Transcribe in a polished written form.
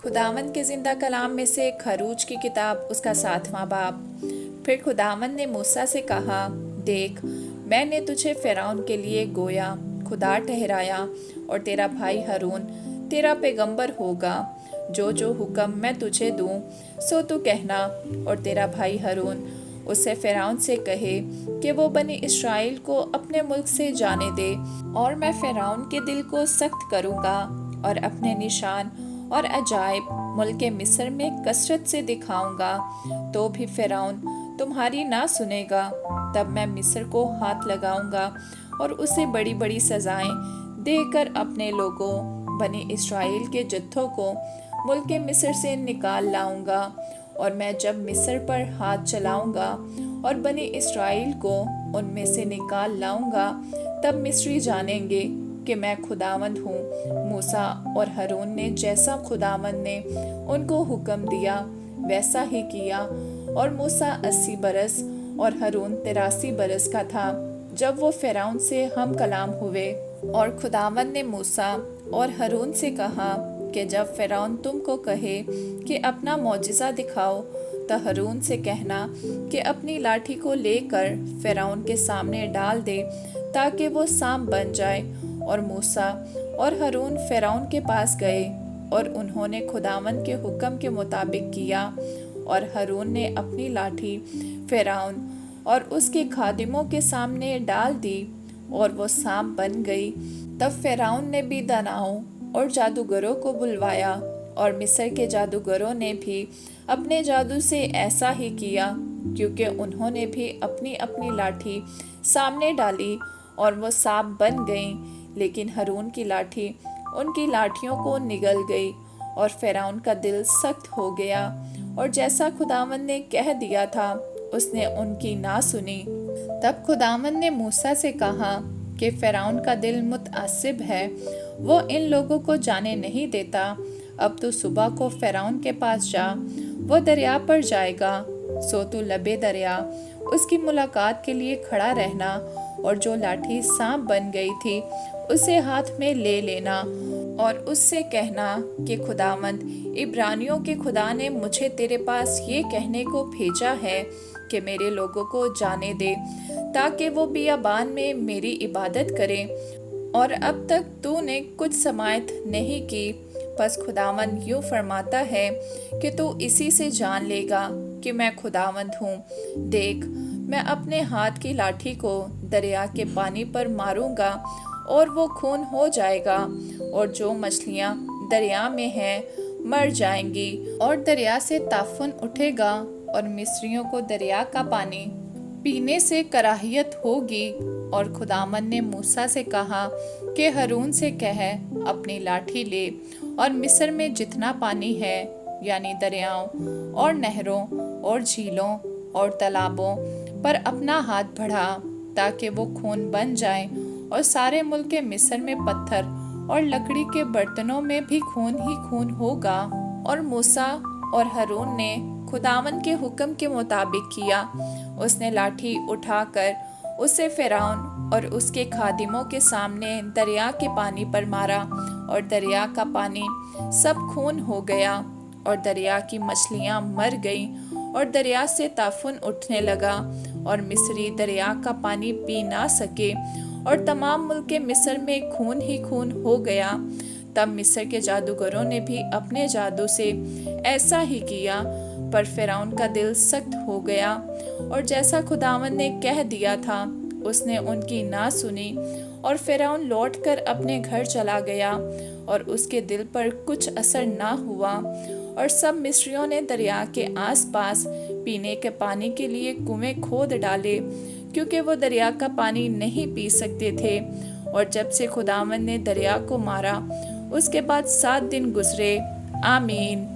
खुदावंद के ज़िंदा कलाम में से खरूज की किताब उसका 7वां बाब। फिर खुदावंद ने मूसा से कहा, देख, मैंने तुझे फ़िरौन के लिए गोया खुदा ठहराया और तेरा भाई हारून तेरा पैगंबर होगा। जो जो हुक्म मैं तुझे दूं सो तू कहना, और तेरा भाई हारून उससे फ़िरौन से कहे कि वो बनी इस्राएल को अपने मुल्क से जाने दे। और मैं फ़िरौन के दिल को सख्त करूँगा और अपने निशान और अजायब मुल्क मिस्र में कसरत से दिखाऊंगा, तो भी फ़िरौन तुम्हारी ना सुनेगा। तब मैं मिस्र को हाथ लगाऊंगा और उसे बड़ी बड़ी सजाएं देकर अपने लोगों बनी इस्राएल के जत्थों को मुल्क मिस्र से निकाल लाऊंगा। और मैं जब मिस्र पर हाथ चलाऊंगा और बनी इस्राएल को उनमें से निकाल लाऊंगा, तब मिस्री जानेंगे कि मैं खुदावंद हूँ। मूसा और हारून ने जैसा खुदावंद ने उनको हुक्म दिया वैसा ही किया। और मूसा 80 बरस और हारून 83 बरस का था जब वो फ़िरौन से हम कलाम हुए। और खुदावंद ने मूसा और हारून से कहा कि जब फ़िरौन तुमको कहे कि अपना मौजिज़ा दिखाओ, तो हारून से कहना कि अपनी लाठी को लेकर फ़िरौन के सामने डाल दे ताकि वो सांप बन जाए। और मूसा और हारून फ़िरौन के पास गए और उन्होंने खुदावंद के हुक्म के मुताबिक किया। और हारून ने अपनी लाठी फ़िरौन और उसके खादिमों के सामने डाल दी और वो सांप बन गई। तब फ़िरौन ने भी दानाओं और जादूगरों को बुलवाया, और मिस्र के जादूगरों ने भी अपने जादू से ऐसा ही किया, क्योंकि उन्होंने भी अपनी अपनी लाठी सामने डाली और वो सांप बन गईं। लेकिन हारून की लाठी उनकी लाठियों को निगल गई और फ़िरौन का दिल सख्त हो गया, और जैसा खुदावंद ने कह दिया था उसने उनकी ना सुनी। तब खुदावंद ने मूसा से कहा कि फ़िरौन का दिल मुतअस्सिब है, वो इन लोगों को जाने नहीं देता। अब तू सुबह को फ़िरौन के पास जा, वो दरिया पर जाएगा, सो तू लबे दरिया उसकी मुलाकात के लिए खड़ा रहना। और जो लाठी सांप बन गई थी उसे हाथ में ले लेना और उससे कहना कि खुदावंद इब्रानियों के खुदा ने मुझे तेरे पास ये कहने को भेजा है कि मेरे लोगों को जाने दे, ताकि वो बियाबान में मेरी इबादत करें। और अब तक तूने कुछ समायत नहीं की, बस खुदावंद यूँ फरमाता है कि तू इसी से जान लेगा कि मैं खुदावंद हूँ। देख, मैं अपने हाथ की लाठी को दरिया के पानी पर मारूंगा और वो खून हो जाएगा, और जो मछलियाँ दरिया में हैं मर जाएंगी, और दरिया से ताफुन उठेगा और मिस्रियों को दरिया का पानी पीने से कराहियत होगी। और खुदावंद ने मूसा से कहा कि हारून से कह अपनी लाठी ले और मिस्र में जितना पानी है, यानी दरियाओं और नहरों और झीलों और तालाबों पर अपना हाथ बढ़ा, ताकि वो खून बन जाए, और सारे मुल्क के मिस्र में पत्थर और लकड़ी के बर्तनों में भी खून ही खून होगा। और मूसा और हारून ने खुदावंद के हुक्म के मुताबिक किया। उसने लाठी उठाकर उसे फ़िरौन और उसके खादिमों के सामने दरिया के पानी पर मारा, और दरिया का पानी सब खून हो गया, और दरिया की मछलियाँ मर गईं, और दरिया से ताफुन उठने लगा, और मिस्री दरिया का पानी पी ना सके, और तमाम मुल्क मिस्र में खून ही खून हो गया। तब मिस्र के जादूगरों ने भी अपने जादू से ऐसा ही किया, पर फ़िरौन का दिल सख्त हो गया, और जैसा खुदावंद ने कह दिया था उसने उनकी ना सुनी। और फ़िरौन लौटकर अपने घर चला गया, और उसके दिल पर कुछ असर ना हुआ। और सब मिस्रियों ने दरिया के आसपास पीने के पानी के लिए कुएं खोद डाले, क्योंकि वो दरिया का पानी नहीं पी सकते थे। और जब से खुदावंद ने दरिया को मारा उसके बाद 7 दिन गुजरे। आमीन।